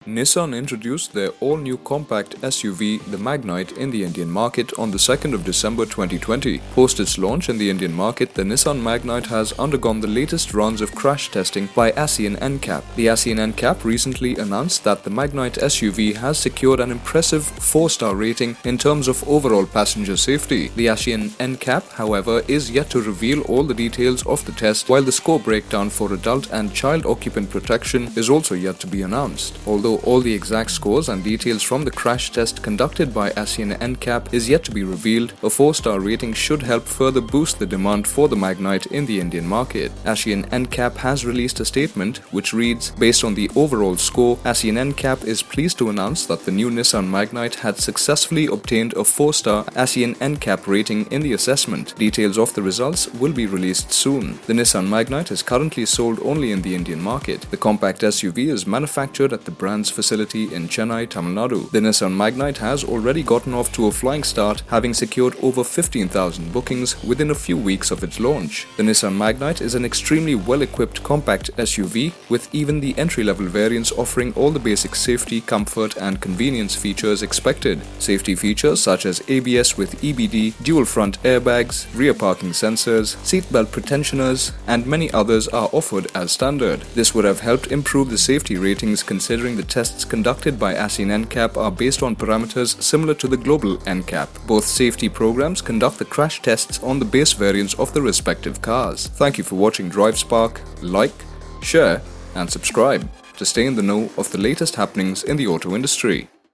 Nissan introduced their all-new compact SUV, the Magnite, in the Indian market on the 2nd of December 2020. Post its launch in the Indian market, the Nissan Magnite has undergone the latest rounds of crash testing by ASEAN NCAP. The ASEAN NCAP recently announced that the Magnite SUV has secured an impressive 4-star rating in terms of overall passenger safety. The ASEAN NCAP, however, is yet to reveal all the details of the test, while the score breakdown for adult and child occupant protection is also yet to be announced. Although all the exact scores and details from the crash test conducted by ASEAN NCAP is yet to be revealed, a 4-star rating should help further boost the demand for the Magnite in the Indian market. ASEAN NCAP has released a statement which reads, "Based on the overall score, ASEAN NCAP is pleased to announce that the new Nissan Magnite had successfully obtained a 4-star ASEAN NCAP rating in the assessment. Details of the results will be released soon." The Nissan Magnite is currently sold only in the Indian market. The compact SUV is manufactured at the brand's facility in Chennai, Tamil Nadu. The Nissan Magnite has already gotten off to a flying start, having secured over 15,000 bookings within a few weeks of its launch. The Nissan Magnite is an extremely well-equipped compact SUV, with even the entry-level variants offering all the basic safety, comfort and convenience features expected. Safety features such as ABS with EBD, dual front airbags, rear parking sensors, seatbelt pretensioners and many others are offered as standard. This would have helped improve the safety ratings, considering the tests conducted by ASEAN NCAP are based on parameters similar to the global NCAP. Both safety programs conduct the crash tests on the base variants of the respective cars. Thank you for watching DriveSpark. Like, share and subscribe to stay in the know of the latest happenings in the auto industry.